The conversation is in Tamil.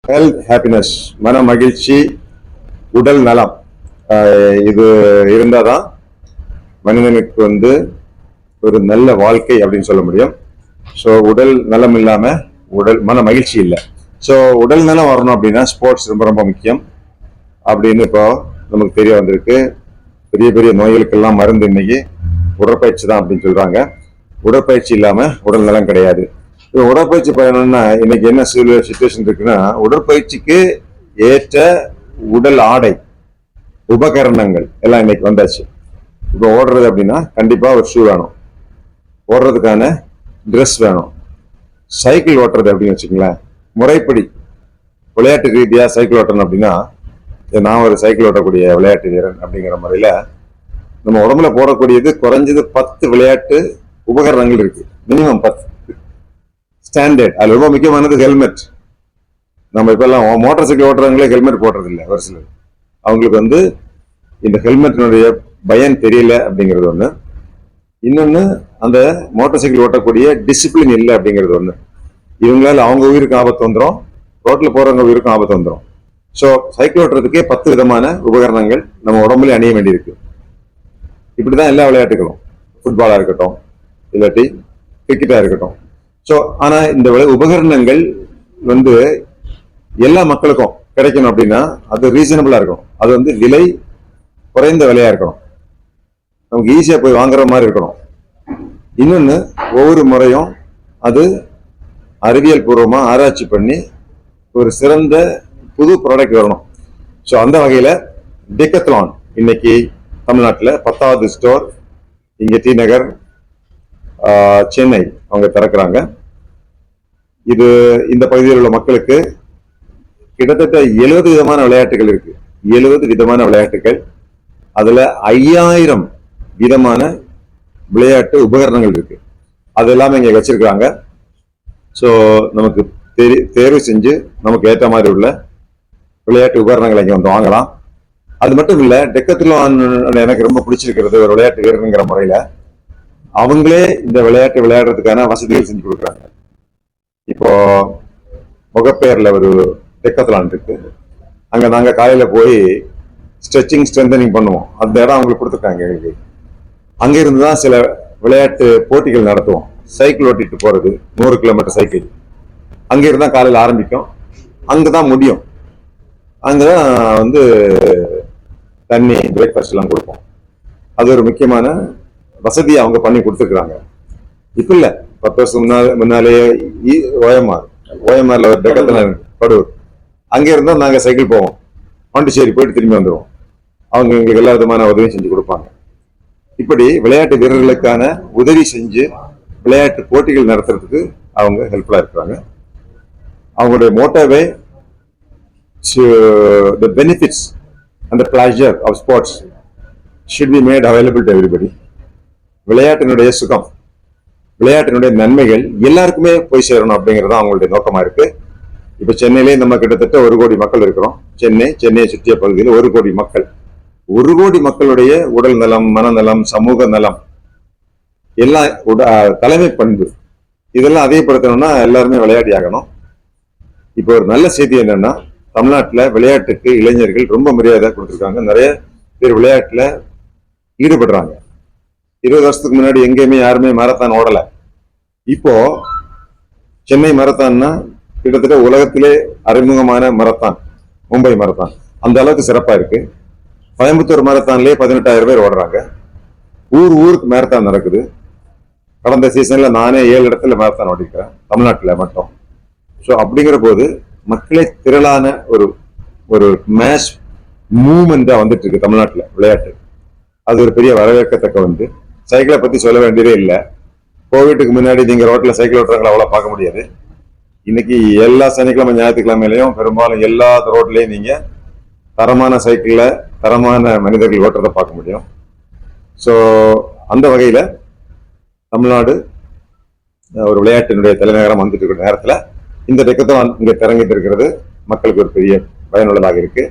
ஹெல்த் ஹாப்பினஸ், மன மகிழ்ச்சி, உடல் நலம், இது இருந்தாதான் மனிதனுக்கு ஒரு நல்ல வாழ்க்கை அப்படின்னு சொல்ல முடியும். ஸோ உடல் நலம் இல்லாம மன மகிழ்ச்சி இல்லை. ஸோ உடல் நலம் வரணும் அப்படின்னா ஸ்போர்ட்ஸ் ரொம்ப ரொம்ப முக்கியம் அப்படின்னு இப்போ நமக்கு தெரிய வந்திருக்கு. பெரிய பெரிய நோய்களுக்கெல்லாம் மருந்து இன்னைக்கு உடற்பயிற்சி தான் அப்படின்னு சொல்றாங்க. உடற்பயிற்சி இல்லாம உடல் நலம் கிடையாது. உடற்பயிற்சி பயணம்னா இன்னைக்கு என்ன சிச்சுவேஷன் இருக்குன்னா, உடற்பயிற்சிக்கு ஏற்ற உடல் ஆடை உபகரணங்கள் எல்லாம் இன்னைக்கு வந்தாச்சு. இப்போ ஓடுறது அப்படின்னா கண்டிப்பா ஒரு ஷூ வேணும், ஓடுறதுக்கான ட்ரெஸ் வேணும். சைக்கிள் ஓட்டுறது அப்படின்னு வச்சுக்கங்களேன், முறைப்படி விளையாட்டு ரீதியா சைக்கிள் ஓட்டணும் அப்படின்னா, நான் ஒரு சைக்கிள் ஓட்டக்கூடிய விளையாட்டு வீரன் அப்படிங்கிற முறையில நம்ம உடம்புல போடக்கூடியது குறைஞ்சது 10 விளையாட்டு உபகரணங்கள் இருக்கு. Minimum 10 standard. அது ரொம்ப முக்கியமானது ஹெல்மெட். நம்ம இப்ப எல்லாம் மோட்டார் சைக்கிள் ஓட்டுறவங்களே ஹெல்மெட் போடுறது இல்லை. ஒரு சிலர் அவங்களுக்கு இந்த ஹெல்மெட்டினுடைய பயன் தெரியல அப்படிங்கிறது ஒண்ணு. இன்னொன்னு, அந்த மோட்டார் சைக்கிள் ஓட்டக்கூடிய டிசிப்ளின் இல்லை அப்படிங்கிறது ஒண்ணு. இவங்களால அவங்க உயிருக்கு ஆபத்து வந்துடும், ரோட்ல போறவங்க உயிருக்கும் ஆபத்து வந்துடும். ஸோ சைக்கிள் ஓட்டுறதுக்கே 10 விதமான உபகரணங்கள் நம்ம உடம்புல அணிய வேண்டியிருக்கு. இப்படிதான் எல்லா விளையாட்டுகளும், ஃபுட்பாலா இருக்கட்டும், இல்லாட்டி கிரிக்கெட்டா இருக்கட்டும். ஸோ ஆனா இந்த உபகரணங்கள் எல்லா மக்களுக்கும் கிடைக்கணும் அப்படின்னா அது ரீசனபிளா இருக்கணும். அது விலை குறைந்த விலையா இருக்கணும். நமக்கு ஈஸியா போய் வாங்குற மாதிரி இருக்கணும். இன்னொன்று, ஒவ்வொரு முறையும் அது அறிவியல் பூர்வமா ஆராய்ச்சி பண்ணி ஒரு சிறந்த புது ப்ராடக்ட் வரணும். ஸோ அந்த வகையில் டெக்கத்லான் இன்னைக்கு தமிழ்நாட்டில் 10வது ஸ்டோர் இங்கே டி நகர், சென்னை அவங்க திறக்கிறாங்க. இது இந்த பகுதியில் உள்ள மக்களுக்கு கிட்டத்தட்ட 70 விதமான விளையாட்டுகள் இருக்கு. 70 விதமான விளையாட்டுகள், அதுல 5000 விதமான விளையாட்டு உபகரணங்கள் இருக்கு. அது எல்லாமே இங்க வச்சிருக்காங்க. ஸோ நமக்கு தேர்வு செஞ்சு நமக்கு ஏற்ற மாதிரி உள்ள விளையாட்டு உபகரணங்களை இங்க வந்து வாங்கலாம். அது மட்டும் இல்ல, டெக்கத்லான் எனக்கு ரொம்ப பிடிச்சிருக்கிறது, ஒரு விளையாட்டு வீரருங்கிற முறையில அவங்களே இந்த விளையாட்டு விளையாடுறதுக்கான வசதிகள் செஞ்சு கொடுக்குறாங்க. இப்போ முகப்பேர்ல ஒரு டெக்கத்லான் இருக்கு. அங்க நாங்க காலையில போய் ஸ்ட்ரெச்சிங் ஸ்ட்ரென்தனிங் பண்ணுவோம். அந்த இடம் அவங்களுக்கு கொடுத்துருக்காங்க எங்களுக்கு. அங்க இருந்துதான் சில விளையாட்டு போட்டிகள் நடத்துவோம். சைக்கிள் ஓட்டிட்டு போறது, 100 கிலோமீட்டர் சைக்கிள் அங்க இருந்தா காலையில் ஆரம்பிக்கும், அங்கதான் முடியும். அங்கதான் வந்து தண்ணி, பிரேக்ஃபாஸ்ட் எல்லாம் கொடுப்போம். அது ஒரு முக்கியமான வசதியை அவங்க பண்ணி கொடுத்துருக்காங்க. இப்ப இல்ல, 10 வருஷம் முன்னாலேயே ஓஎம்ஆர்ல ஒரு டெக்கத்லான் படூர், அங்க இருந்தா நாங்க சைக்கிள் போவோம், பாண்டிச்சேரி போயிட்டு திரும்பி வந்துடுவோம். அவங்க எங்களுக்கு எல்லா விதமான உதவியும் செஞ்சு கொடுப்பாங்க. இப்படி விளையாட்டு வீரர்களுக்கான உதவி செஞ்சு விளையாட்டு போட்டிகள் நடத்துறதுக்கு அவங்க ஹெல்ப்ஃபுல்லா இருக்கிறாங்க. அவங்களுடைய மோட்டோவே the benefits and the pleasure of sports should be made available to everybody. விளையாட்டினுடைய சுகம், விளையாட்டினுடைய நன்மைகள் எல்லாருக்குமே போய் சேரணும் அப்படிங்கிறது அவங்களுடைய நோக்கமா இருக்கு. இப்ப சென்னையிலே நம்ம கிட்டத்தட்ட 1 கோடி மக்கள் இருக்கிறோம். சென்னையை சுற்றிய பகுதியில் 1 கோடி மக்கள். 1 கோடி மக்களுடைய உடல் நலம், மனநலம், சமூக நலம், எல்லாம் தலைமை பண்பு, இதெல்லாம் அதிகப்படுத்தணும்னா எல்லாருமே விளையாடி ஆகணும். இப்போ ஒரு நல்ல செய்தி என்னன்னா, தமிழ்நாட்டில் விளையாட்டுக்கு இளைஞர்கள் ரொம்ப மரியாதை கொடுத்துருக்காங்க. நிறைய பேர் விளையாட்டுல ஈடுபடுறாங்க. 20 வருஷத்துக்கு முன்னாடி எங்கேயுமே யாருமே மாரத்தான் ஓடல. இப்போ சென்னை மாரத்தான்னா கிட்டத்தட்ட உலகத்திலே அறிமுகமான மாரத்தான் மும்பை மாரத்தான், அந்த அளவுக்கு சிறப்பா இருக்கு. கோயம்புத்தூர் மாரத்தான்லயே 18,000 பேர் ஓடுறாங்க. ஊருக்கு மாரத்தான் நடக்குது. கடந்த சீசன்ல நானே 7 இடத்துல மாரத்தான் ஓடிக்கிறேன், தமிழ்நாட்டில் மட்டும். ஸோ அப்படிங்கிற போது மக்களே திரளான ஒரு மேட்ச் மூவ்மெண்டா வந்துட்டு இருக்கு தமிழ்நாட்டில் விளையாட்டு. அது ஒரு பெரிய வரவேற்கத்தக்க வந்து. சைக்கிளை பத்தி சொல்ல வேண்டியதே இல்லை. கோவிட்டுக்கு முன்னாடி நீங்க ரோட்ல சைக்கிள் ஓட்டுறவங்களை அவ்வளவு பார்க்க முடியாது. இன்னைக்கு எல்லா சனிக்கிழமை ஞாயிற்றுக்கிழமையிலையும் பெரும்பாலும் எல்லா ரோட்லயும் நீங்க தரமான சைக்கிள்ல தரமான மனிதர்கள் ஓட்டுறதை பார்க்க முடியும். ஸோ அந்த வகையில தமிழ்நாடு ஒரு விளையாட்டினுடைய தலைநகரம் வந்துட்டு இருக்கிற நேரத்துல இந்த டெக்கத்லான் இங்க திறங்கிட்டு இருக்கிறது மக்களுக்கு ஒரு பெரிய பயனுள்ளதாக இருக்கு.